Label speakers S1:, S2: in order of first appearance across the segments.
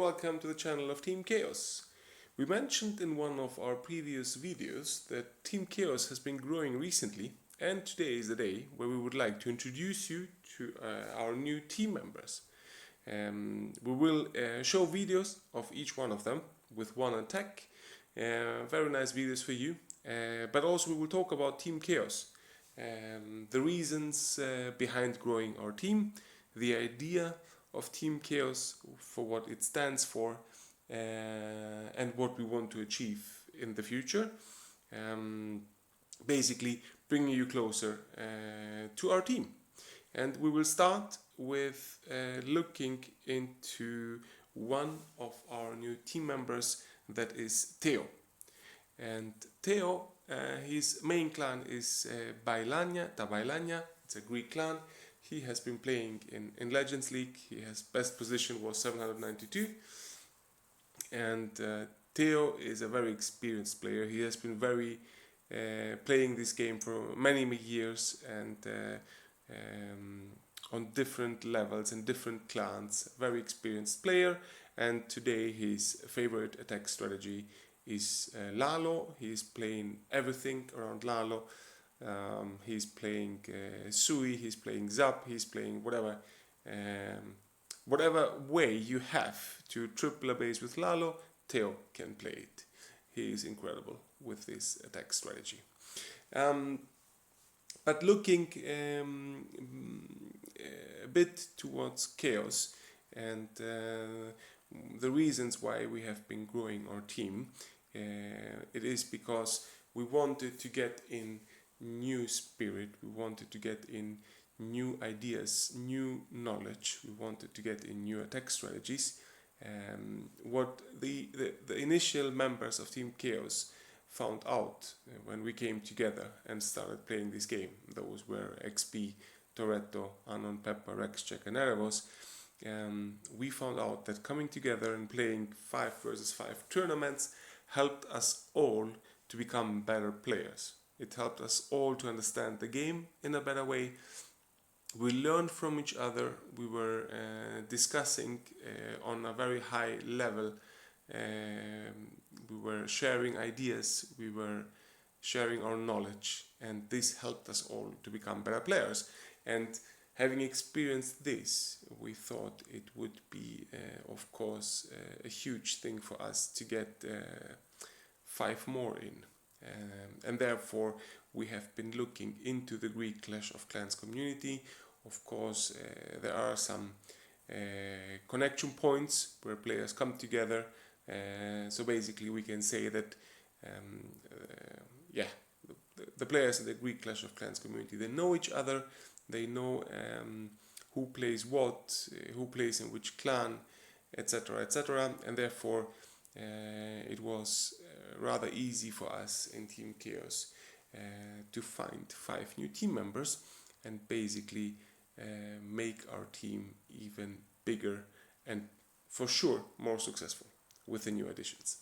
S1: welcome to the channel of Team Chaos. We mentioned in one of our previous videos that Team Chaos has been growing recently, and today is the day where we would like to introduce you to our new team members. We will show videos of each one of them with one attack, very nice videos for you, but also we will talk about Team Chaos, the reasons behind growing our team, the idea of Team Chaos, for what it stands for, and what we want to achieve in the future. Basically bringing you closer to our team. And we will start with looking into one of our new team members, that is TEO. And TEO, his main clan is Bailania, it's a Greek clan. He has been playing in Legends League. His best position was 792. And TEO is a very experienced player. He has been playing this game for many years, and on different levels and different clans. Very experienced player. And today his favorite attack strategy is Lalo. He is playing everything around Lalo. He's playing Sui, he's playing Zap, he's playing whatever way you have to triple a base with Lalo, TEO can play it. He is incredible with this attack strategy. But looking a bit towards Chaos and the reasons why we have been growing our team, it is because we wanted to get in new spirit, we wanted to get in new ideas, new knowledge, we wanted to get in new attack strategies. What the initial members of Team Chaos found out when we came together and started playing this game, those were XP, Toretto, Anon, Pepper, Rexcheck and Ermes, we found out that coming together and playing 5 versus 5 tournaments helped us all to become better players. It helped us all to understand the game in a better way. We learned from each other. We were discussing on a very high level. We were sharing ideas. We were sharing our knowledge. And this helped us all to become better players. And having experienced this, we thought it would be, of course, a huge thing for us to get 5 more in. And therefore we have been looking into the Greek Clash of Clans community. Of course, there are some connection points where players come together. So basically we can say that the players in the Greek Clash of Clans community, they know each other, they know who plays what, who plays in which clan, etc, and therefore it was rather easy for us in Team Chaos to find 5 new team members and basically make our team even bigger and for sure more successful with the new additions.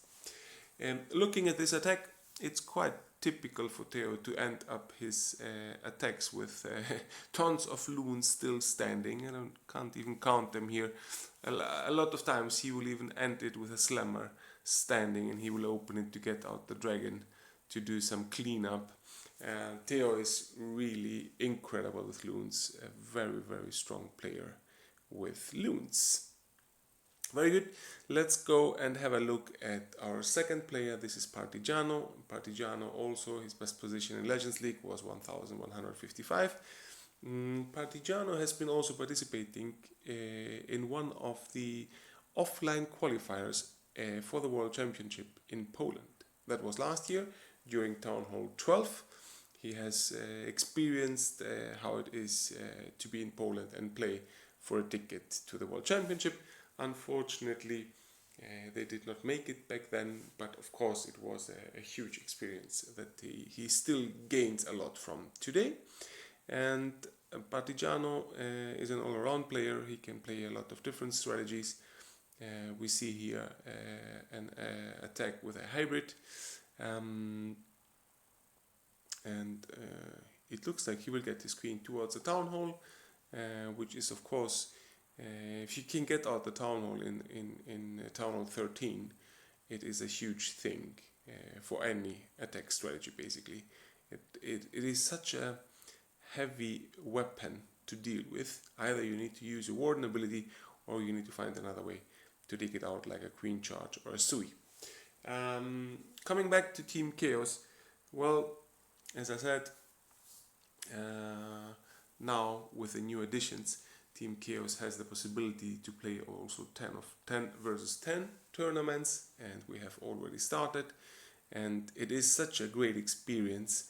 S1: Looking at this attack, it's quite typical for TEO to end up his attacks with tons of loons still standing. I can't even count them here. A lot of times he will even end it with a slammer standing, and he will open it to get out the dragon to do some cleanup. TEO is really incredible with loons, a very strong player with loons. Very good. Let's go and have a look at our second player. This is Partigiano. Partigiano also, his best position in Legends League was 1155. Partigiano has been also participating in one of the offline qualifiers for the World Championship in Poland. That was last year during Town Hall 12. He has experienced how it is to be in Poland and play for a ticket to the World Championship. Unfortunately, they did not make it back then, but of course it was a huge experience that he still gains a lot from today. And Partigiano is an all-around player. He can play a lot of different strategies. We see here an attack with a hybrid, and it looks like he will get his queen towards the town hall, which is of course If you can get out the Town Hall in Town Hall 13, it is a huge thing for any attack strategy, basically. It is such a heavy weapon to deal with. Either you need to use a Warden ability, or you need to find another way to take it out, like a Queen Charge or a Sui. Coming back to Team Chaos, well, as I said, now with the new additions, Team Chaos has the possibility to play also 10 versus 10 tournaments, and we have already started. And it is such a great experience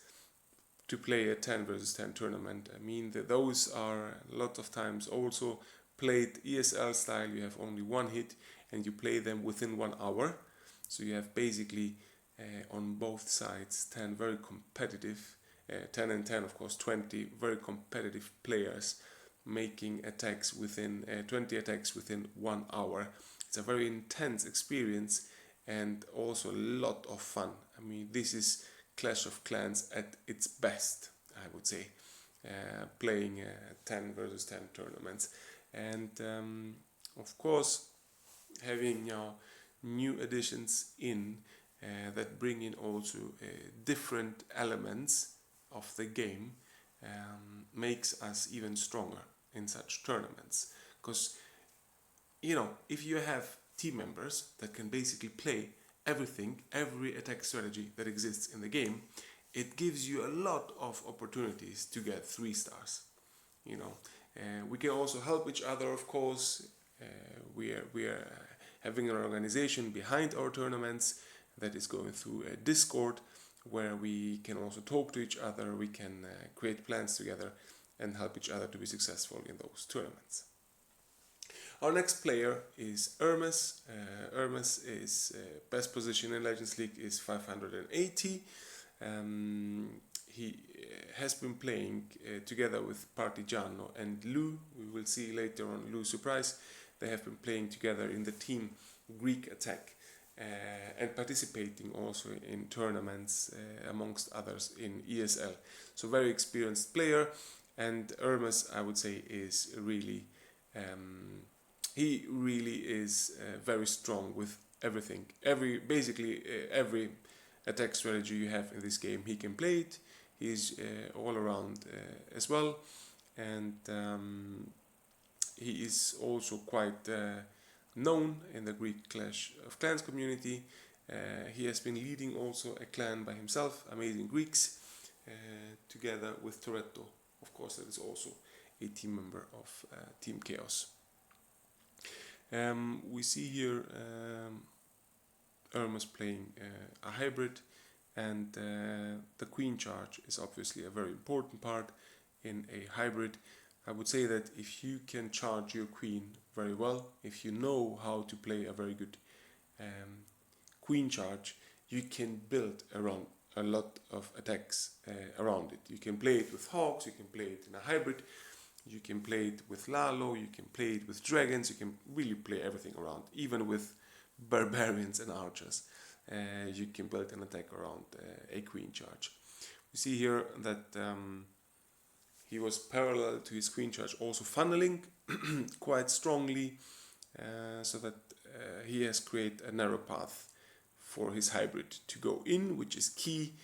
S1: to play a 10 versus 10 tournament. I mean, those are a lot of times also played ESL style. You have only one hit and you play them within 1 hour. So you have basically on both sides 10 very competitive, 10 and 10 of course, 20 very competitive players making attacks within 20 attacks within 1 hour. It's a very intense experience and also a lot of fun. I mean, this is Clash of Clans at its best, I would say, playing 10 versus 10 tournaments. And of course, having new additions in that bring in also different elements of the game makes us even stronger in such tournaments. Because, if you have team members that can basically play everything, every attack strategy that exists in the game, it gives you a lot of opportunities to get 3 stars. We can also help each other, of course. We are having an organization behind our tournaments that is going through a Discord, where we can also talk to each other. We can create plans together and help each other to be successful in those tournaments. Our next player is Ermes. Ermes is best position in Legends League is 580. He has been playing together with Partigiano and Lou. We will see later on Lou's surprise. They have been playing together in the team Greek Attack and participating also in tournaments amongst others in ESL. So very experienced player, and Ermes, I would say, is really he really is very strong with everything. Basically every attack strategy you have in this game, he can play it. He's all around as well, and he is also quite known in the Greek Clash of Clans community. He has been leading also a clan by himself, Amazing Greeks, together with Toretto. Of course, that is also a team member of Team Chaos. We see here Ermes playing a hybrid, and the Queen Charge is obviously a very important part in a hybrid. I would say that if you can charge your queen very well, if you know how to play a very good Queen Charge, you can build around a lot of attacks around it. You can play it with Hawks, you can play it in a hybrid, you can play it with Lalo, you can play it with Dragons, you can really play everything around, even with Barbarians and Archers. You can build an attack around a Queen Charge. We see here that he was parallel to his Queen Charge, also funneling quite strongly, so that he has created a narrow path for his hybrid to go in, which is key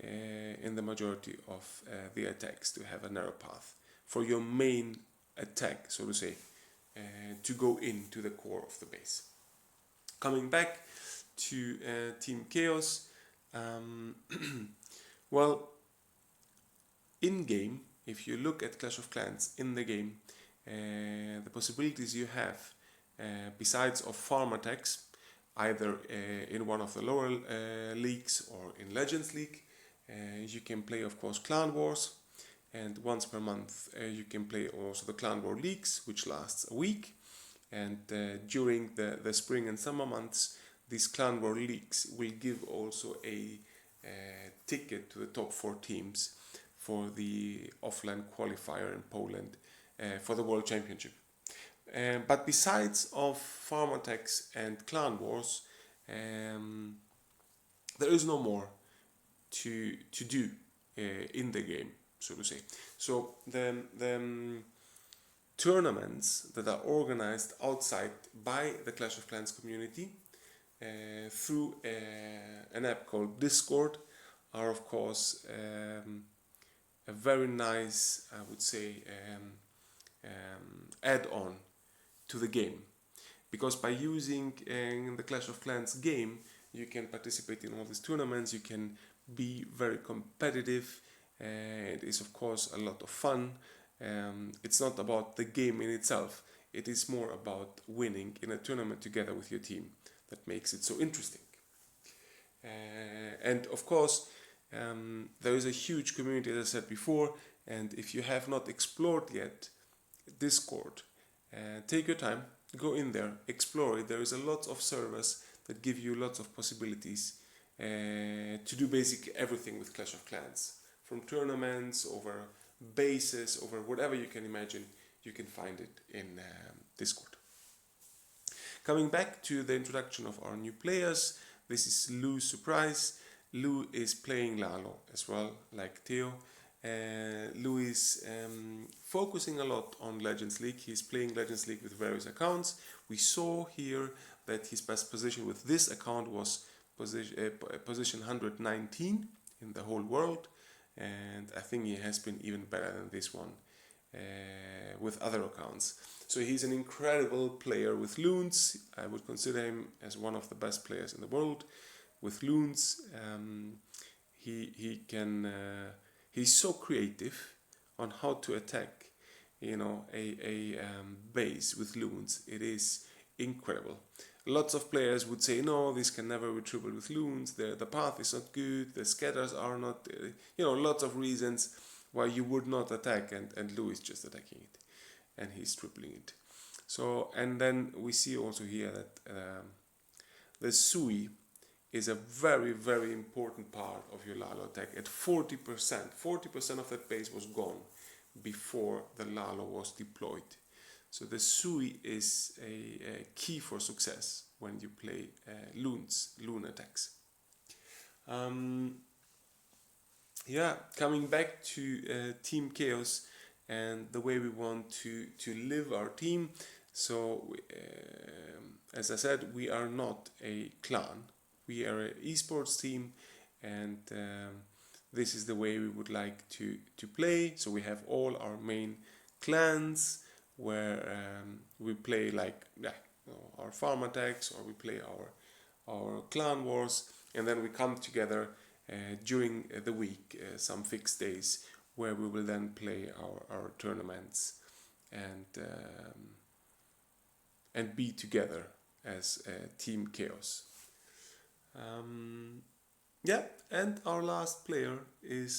S1: in the majority of the attacks, to have a narrow path for your main attack, so to say, to go into the core of the base. Coming back to Team Chaos, well, in game, if you look at Clash of Clans in the game, the possibilities you have, besides of farm attacks, either in one of the lower leagues or in Legends League, you can play, of course, Clan Wars, and once per month you can play also the Clan War Leagues, which lasts a week. And during the spring and summer months, these Clan War Leagues will give also a ticket to the top 4 teams for the offline qualifier in Poland for the World Championship. But besides of farm attacks and Clan Wars, there is no more to do in the game, so to say. So the tournaments that are organized outside by the Clash of Clans community through an app called Discord are of course a very nice, I would say, add-on to the game, because by using the Clash of Clans game you can participate in all these tournaments, you can be very competitive, it is of course a lot of fun. It's not about the game in itself, it is more about winning in a tournament together with your team that makes it so interesting. And of course there is a huge community, as I said before, and if you have not explored yet Discord, take your time, go in there, explore it. There is a lot of servers that give you lots of possibilities to do basically everything with Clash of Clans, from tournaments over bases, over whatever you can imagine. You can find it in Discord. Coming back to the introduction of our new players, this is Lou's surprise. Lou is playing Lalo as well, like TEO. Lou is focusing a lot on Legends League. He's playing Legends League with various accounts. We saw here that his best position with this account was position 119 in the whole world, and I think he has been even better than this one with other accounts. So he's an incredible player with loons. I would consider him as one of the best players in the world with loons. He's so creative on how to attack, a base with loons. It is incredible. Lots of players would say, no, this can never be tripled with loons, the path is not good, the scatters are not, lots of reasons why you would not attack, and Lou is just attacking it, and he's tripling it. So, and then we see also here that the Sui is a very, very important part of your Lalo attack. At 40% of that base was gone before the Lalo was deployed. So the Sui is a key for success when you play loon attacks. Coming back to Team Chaos and the way we want to live our team. So, as I said, we are not a clan. We are an esports team, and this is the way we would like to play. So we have all our main clans where we play our farm attacks, or we play our clan wars, and then we come together during the week, some fixed days, where we will then play our tournaments and be together as Team Chaos. And our last player is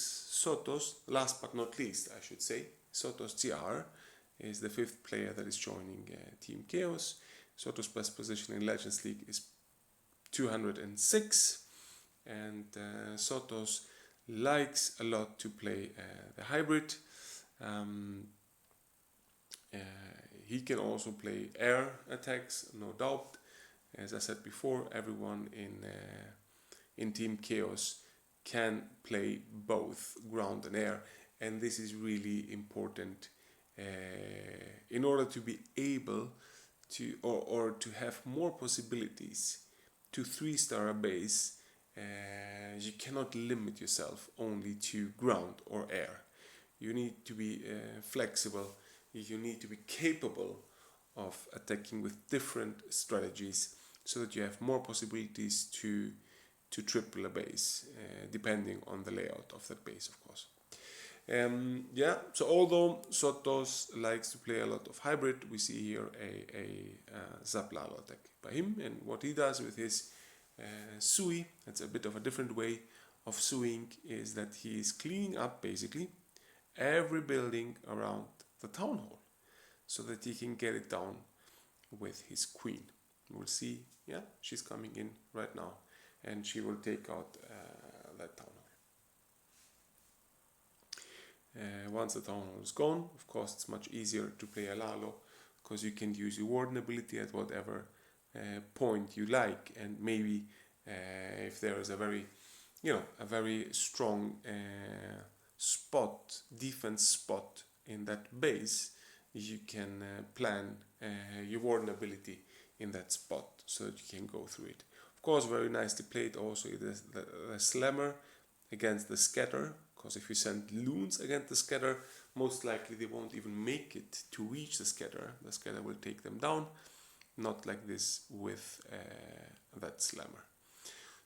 S1: SoToS, last but not least, I should say. SoToS GR is the 5th player that is joining Team Chaos. SoToS' best position in Legends League is 206, and SoToS likes a lot to play the hybrid. He can also play air attacks, no doubt. As I said before, everyone in Team Chaos can play both ground and air, and this is really important in order to be able to or to have more possibilities to 3-star a base. You cannot limit yourself only to ground or air. You need to be flexible. You need to be capable of attacking with different strategies, so that you have more possibilities to triple a base, depending on the layout of that base, of course. So although SoToS likes to play a lot of hybrid, we see here a Zap Lalo attack by him, and what he does with his Sui, that's a bit of a different way of suing, is that he is cleaning up basically every building around the town hall, so that he can get it down with his queen. We'll see, she's coming in right now, and she will take out that town hall. Once the town hall is gone, of course it's much easier to play a Lalo, because you can use your warden ability at whatever point you like, and maybe if there is a very strong defense spot in that base, you can plan your warden ability in that spot so that you can go through it. Of course, very nicely played also the slammer against the scatter, because if you send loons against the scatter, most likely they won't even make it to reach the scatter. The scatter will take them down, not like this with that slammer.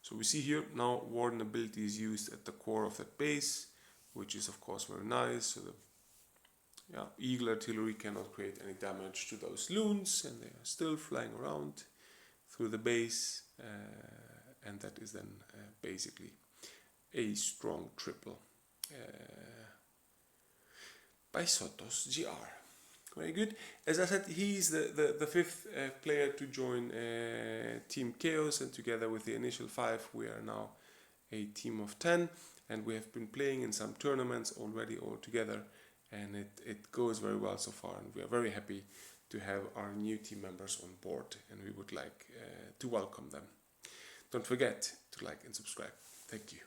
S1: So we see here now warden ability is used at the core of that base, which is of course very nice. So the eagle artillery cannot create any damage to those loons, and they are still flying around through the base, and that is then basically a strong triple by SoToS GR. Very good. As I said, he's the fifth player to join Team Chaos, and together with the initial 5 we are now a team of 10, and we have been playing in some tournaments already all together, and it goes very well so far, and we are very happy to have our new team members on board, and we would like to welcome them. Don't forget to like and subscribe. Thank you.